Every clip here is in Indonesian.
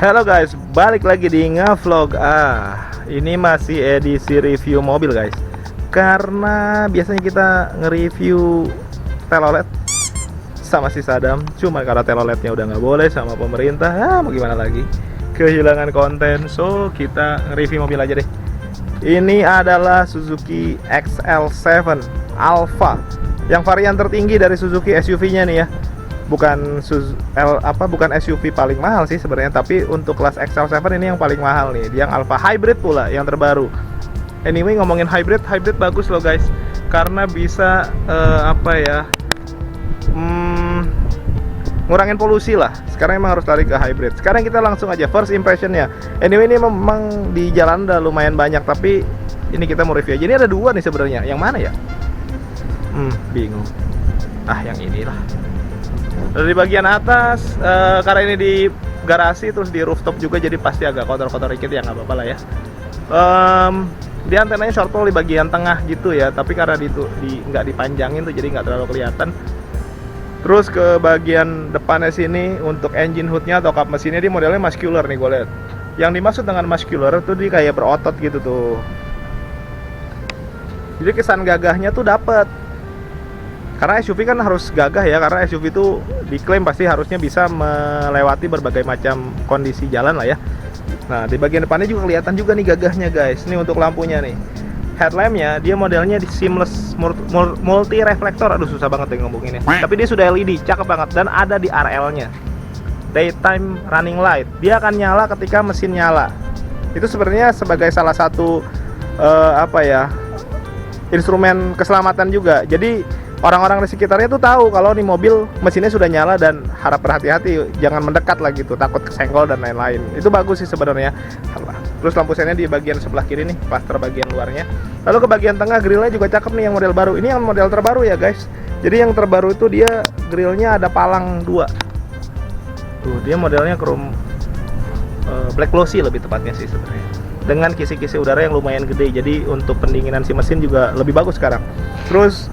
Halo guys, balik lagi di Ngavlog. Ini masih edisi review mobil guys. Karena biasanya kita nge-review telolet sama si Sadam, cuma karena teloletnya udah nggak boleh sama pemerintah, mau gimana lagi? Kehilangan konten, so kita nge-review mobil aja deh. Ini adalah Suzuki XL7 Alpha, yang varian tertinggi dari Suzuki SUV-nya nih ya. Bukan SUV paling mahal sih sebenarnya, tapi untuk kelas XL7 ini yang paling mahal nih. Dia yang Alpha Hybrid pula, yang terbaru. Anyway, ngomongin hybrid bagus loh guys, karena bisa ngurangin polusi lah. Sekarang emang harus lari ke hybrid. Sekarang kita langsung aja first impressionnya. Anyway, ini memang di jalan udah lumayan banyak, tapi ini kita mau review aja. Ini ada dua nih sebenarnya. Yang mana ya? Bingung. Yang inilah. Dari bagian atas, karena ini di garasi terus di rooftop juga, jadi pasti agak kotor-kotor dikit ya, nggak apa-apa lah ya. Dia antenanya short pole di bagian tengah gitu ya, tapi karena nggak dipanjangin tuh jadi nggak terlalu kelihatan. Terus ke bagian depannya sini untuk engine hoodnya atau kap mesinnya, dia modelnya muscular nih gue lihat. Yang dimaksud dengan muscular tuh dia kayak berotot gitu tuh. Jadi kesan gagahnya tuh dapet. Karena SUV kan harus gagah ya, karena SUV itu diklaim pasti harusnya bisa melewati berbagai macam kondisi jalan lah ya. Nah, di bagian depannya juga kelihatan juga nih gagahnya guys. Ini untuk lampunya nih. Headlampnya dia modelnya di seamless multi reflektor. Aduh, susah banget ya ngomonginnya. Tapi dia sudah LED, cakep banget, dan ada di RL-nya. Daytime running light. Dia akan nyala ketika mesin nyala. Itu sebenarnya sebagai salah satu instrumen keselamatan juga. Jadi orang-orang di sekitarnya tuh tahu kalau nih mobil mesinnya sudah nyala dan harap berhati-hati, jangan mendekat lah gitu, takut kesenggol dan lain-lain. Itu bagus sih sebenarnya. Terus lampu sennya di bagian sebelah kiri nih, cluster bagian luarnya. Lalu ke bagian tengah, grillnya juga cakep nih, yang model baru. Ini yang model terbaru ya guys. Jadi yang terbaru itu dia grillnya ada palang 2. Tuh, dia modelnya chrome black glossy lebih tepatnya sih sebenarnya. Dengan kisi-kisi udara yang lumayan gede, jadi untuk pendinginan si mesin juga lebih bagus sekarang. Terus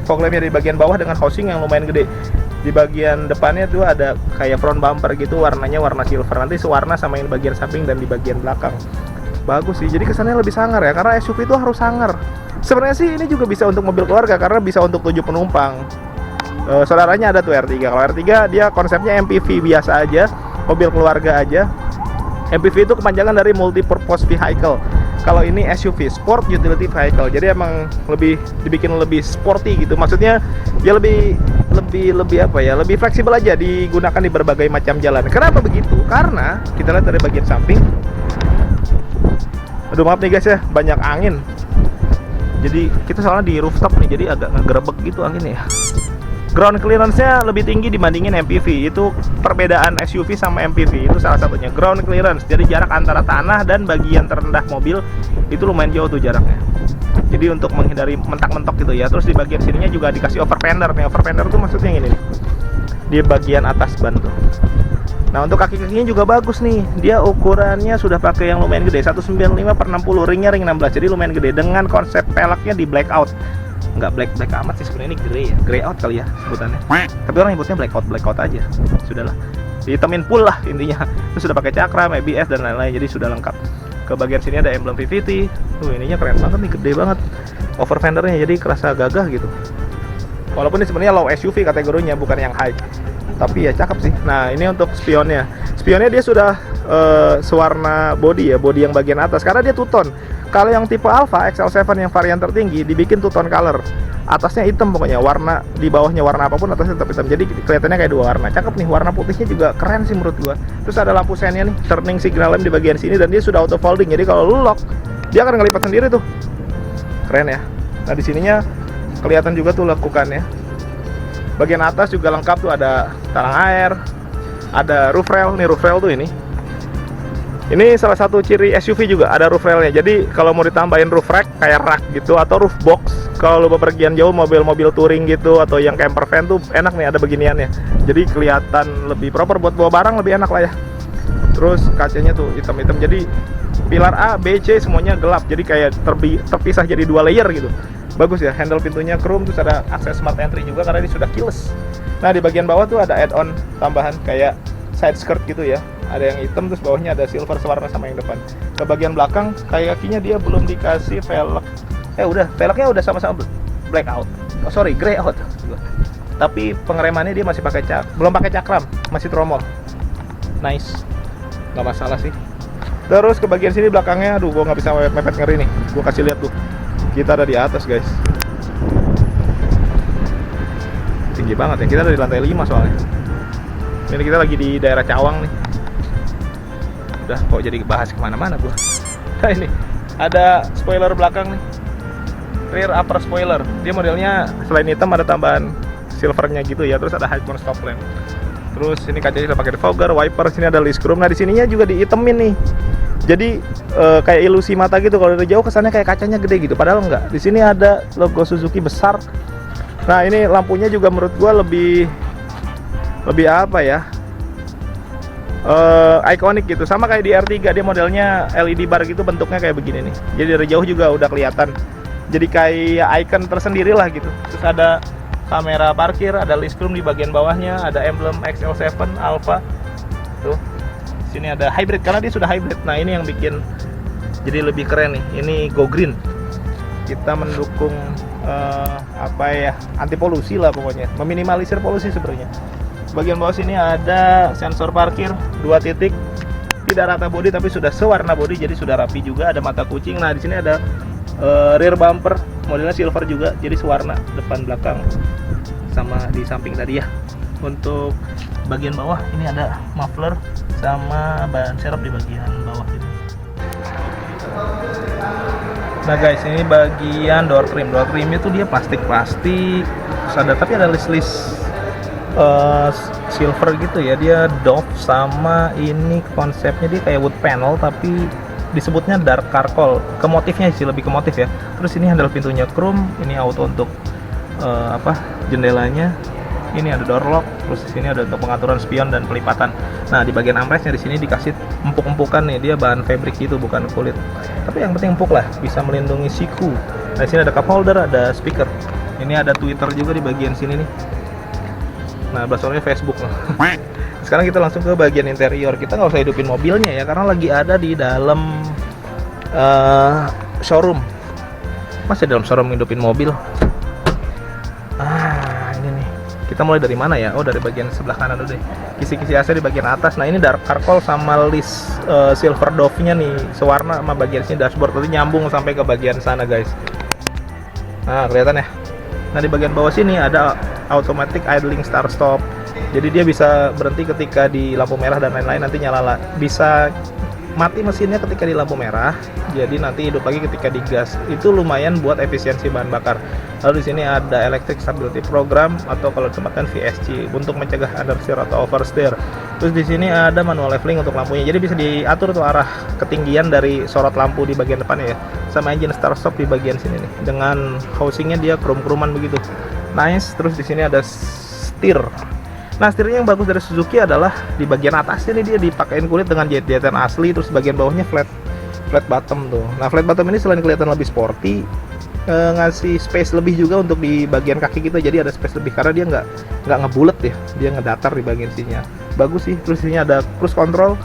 fog lampnya di bagian bawah dengan housing yang lumayan gede. Di bagian depannya tuh ada kayak front bumper gitu, warnanya warna silver. Nanti sewarna sama yang bagian samping dan di bagian belakang. Bagus sih, jadi kesannya lebih sangar ya, karena SUV itu harus sangar. Sebenarnya sih ini juga bisa untuk mobil keluarga, karena bisa untuk 7 penumpang. Saudaranya ada tuh R3. Kalau R3 dia konsepnya MPV biasa aja, mobil keluarga aja. MPV itu kepanjangan dari multi-purpose vehicle. Kalau ini SUV, Sport Utility Vehicle. Jadi emang dibikin lebih sporty gitu. Maksudnya dia lebih fleksibel aja, digunakan di berbagai macam jalan. Kenapa begitu? Karena kita lihat dari bagian samping. Aduh, maaf nih guys ya, banyak angin. Jadi kita soalnya di rooftop nih, jadi agak ngegerebek gitu anginnya ya. Ground clearance-nya lebih tinggi dibandingin MPV. Itu perbedaan SUV sama MPV, itu salah satunya. Ground clearance, jadi jarak antara tanah dan bagian terendah mobil itu lumayan jauh tuh jaraknya. Jadi untuk menghindari mentak-mentok gitu ya. Terus di bagian sininya juga dikasih overfender nih. Overfender tuh maksudnya yang ini nih, di bagian atas ban tuh. Nah, untuk kaki-kakinya juga bagus nih. Dia ukurannya sudah pakai yang lumayan gede, 195/60, ringnya ring 16. Jadi lumayan gede, dengan konsep peleknya di blackout. Nggak black amat sih sebenarnya, ini grey ya, grey out kali ya sebutannya. Tapi orang nyebutnya blackout aja. Sudahlah, dihitamin full lah intinya. Terus sudah pakai cakram, ABS dan lain-lain, jadi sudah lengkap. Ke bagian sini ada emblem VVT. Tuh, ininya keren banget nih, gede banget. Overfendernya jadi kerasa gagah gitu. Walaupun ini sebenarnya low SUV kategorinya, bukan yang high. Tapi ya cakep sih. Nah, ini untuk spionnya. Spionnya dia sudah sewarna body ya, body yang bagian atas, karena dia two-tone. Kalau yang tipe Alpha XL7 yang varian tertinggi dibikin two-tone color. Atasnya hitam pokoknya, warna di bawahnya warna apapun, atasnya tetap hitam. Jadi kelihatannya kayak dua warna. Cakep nih, warna putihnya juga keren sih menurut gua. Terus ada lampu sennya nih, turning signal lamp di bagian sini, dan dia sudah auto folding. Jadi kalau lu lock, dia akan ngelipat sendiri tuh. Keren ya. Nah, di sininya kelihatan juga tuh lekukannya. Bagian atas juga lengkap tuh, ada talang air, ada roof rail. Nih roof rail tuh ini salah satu ciri SUV juga, ada roof railnya. Jadi kalau mau ditambahin roof rack kayak rak gitu, atau roof box, kalau lu bepergian jauh mobil-mobil touring gitu atau yang camper van tuh enak nih ada beginiannya. Jadi kelihatan lebih proper buat bawa barang, lebih enak lah ya. Terus kacanya tuh hitam-hitam, jadi pilar A, B, C semuanya gelap, jadi kayak terpisah jadi 2 layer gitu. Bagus ya, handle pintunya chrome, terus ada akses smart entry juga karena ini sudah keyless. Nah, di bagian bawah tuh ada add-on tambahan kayak side skirt gitu ya, ada yang hitam terus bawahnya ada silver sewarna sama yang depan. Ke bagian belakang kakinya dia belum dikasih velg, velgnya udah sama-sama black out, grey out, tapi pengeremannya dia masih belum pakai cakram, masih tromol. Nice, nggak masalah sih. Terus ke bagian sini belakangnya, aduh gua nggak bisa mepet ngeri nih, gua kasih lihat tuh, kita ada di atas guys, tinggi banget ya, kita ada di lantai 5 soalnya. Ini kita lagi di daerah Cawang nih. Udah kok jadi bahas kemana-mana gua. Nah ini ada spoiler belakang nih, rear upper spoiler. Dia modelnya selain hitam ada tambahan silvernya gitu ya. Terus ada high cone stop lamp. Terus ini kacanya sudah pakai defogger, wiper. Sini ada list chrome. Nah di sininya juga dihitemin nih. Jadi kayak ilusi mata gitu. Kalau dari jauh kesannya kayak kacanya gede gitu. Padahal enggak. Di sini ada logo Suzuki besar. Nah ini lampunya juga menurut gua lebih apa ya, ikonik gitu, sama kayak di R3, dia modelnya LED bar gitu, bentuknya kayak begini nih. Jadi dari jauh juga udah kelihatan, jadi kayak icon tersendiri lah gitu. Terus ada kamera parkir, ada list chrome di bagian bawahnya, ada emblem XL7 Alpha tuh. Sini ada hybrid karena dia sudah hybrid. Nah ini yang bikin jadi lebih keren nih, ini go green. Kita mendukung anti polusi lah pokoknya, meminimalisir polusi sebenarnya. Bagian bawah sini ada sensor parkir 2 titik, tidak rata bodi tapi sudah sewarna bodi, jadi sudah rapi juga. Ada mata kucing. Nah di sini ada rear bumper, modelnya silver juga, jadi sewarna depan belakang sama di samping tadi ya. Untuk bagian bawah ini ada muffler sama ban serep di bagian bawah gitu. Nah guys, ini bagian door trim. Door trimnya tuh dia plastik, tapi ada list silver gitu ya. Dia doff, sama ini konsepnya dia kayak wood panel tapi disebutnya dark charcoal. Ke motifnya sih, lebih ke motif ya. Terus ini handle pintunya chrome, ini auto untuk jendelanya. Ini ada door lock, terus di sini ada untuk pengaturan spion dan pelipatan. Nah, di bagian armrestnya di sini dikasih empuk-empukan nih, dia bahan fabric gitu, bukan kulit. Tapi yang penting empuk lah, bisa melindungi siku. Nah, di sini ada cup holder, ada speaker. Ini ada Twitter juga di bagian sini nih. Nah, bahasanya Facebook lah. Sekarang kita langsung ke bagian interior. Kita nggak usah hidupin mobilnya ya, karena lagi ada di dalam showroom. Masih dalam showroom hidupin mobil. Ini nih. Kita mulai dari mana ya? Oh, dari bagian sebelah kanan dulu deh. Kisi-kisi AC di bagian atas. Nah, ini dark charcoal sama list silver dove-nya nih, sewarna sama bagian sini dashboard. Nanti nyambung sampai ke bagian sana, guys. Nah, kelihatan ya. Nah, di bagian bawah sini ada automatic idling start stop. Jadi dia bisa berhenti ketika di lampu merah dan lain-lain, nanti nyala. Bisa mati mesinnya ketika di lampu merah. Jadi nanti hidup lagi ketika digas. Itu lumayan buat efisiensi bahan bakar. Lalu di sini ada electric stability program atau kalau ditempatkan VSC untuk mencegah understeer atau oversteer. Terus di sini ada manual leveling untuk lampunya. Jadi bisa diatur tuh arah ketinggian dari sorot lampu di bagian depannya ya. Sama engine start stop di bagian sini nih. Dengan housingnya dia krom-kroman begitu. Nice. Terus di sini ada steer. Nah, setirnya yang bagus dari Suzuki adalah di bagian atasnya nih dia dipakein kulit dengan jahit-jahitan asli, terus bagian bawahnya flat bottom tuh. Nah, flat bottom ini selain kelihatan lebih sporty, ngasih space lebih juga untuk di bagian kaki kita, jadi ada space lebih karena dia nggak ngebulet ya, dia ngedatar di bagian sininya. Bagus sih. Terus sini ada cruise control,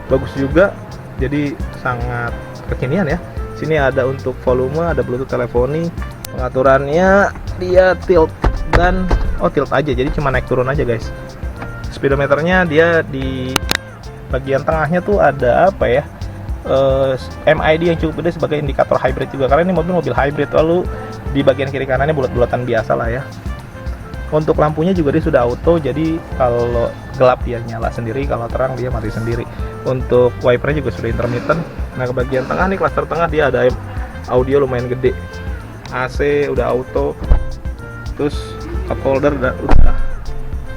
bagus juga, jadi sangat kekinian ya. Sini ada untuk volume, ada Bluetooth teleponi, pengaturannya dia tilt dan tilt aja, jadi cuma naik turun aja guys. Speedometernya dia di bagian tengahnya tuh ada MID yang cukup gede sebagai indikator hybrid juga, karena ini mobil hybrid. Lalu di bagian kiri kanannya bulat-bulatan biasa lah ya. Untuk lampunya juga dia sudah auto, jadi kalau gelap dia nyala sendiri, kalau terang dia mati sendiri. Untuk wipernya juga sudah intermittent. Nah, ke bagian tengah nih, klaster tengah dia ada audio lumayan gede, AC udah auto, terus cup holder udah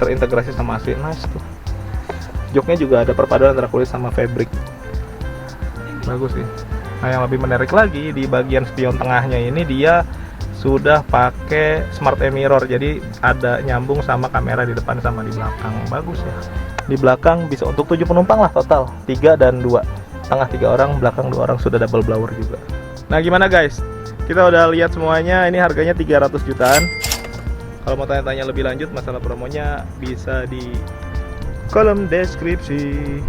terintegrasi sama AC. Nice tuh. Joknya juga ada perpaduan antara kulit sama fabric, bagus sih. Nah, yang lebih menarik lagi di bagian spion tengahnya ini dia sudah pakai smart mirror, jadi ada nyambung sama kamera di depan sama di belakang. Bagus ya. Di belakang bisa untuk 7 penumpang lah total, 3 dan 2, tengah 3 orang, belakang 2 orang, sudah double blower juga. Nah, gimana guys, kita udah lihat semuanya. Ini harganya 300 jutaan. Kalau mau tanya-tanya lebih lanjut masalah promonya bisa di kolom deskripsi.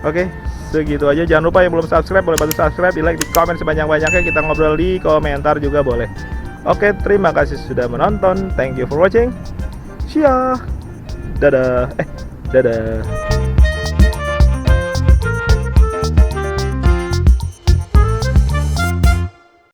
Oke, segitu aja. Jangan lupa yang belum subscribe boleh bantu subscribe, di like, di komen sebanyak-banyaknya. Kita ngobrol di komentar juga boleh. Oke, terima kasih sudah menonton. Thank you for watching. See ya. Dadah. Dadah.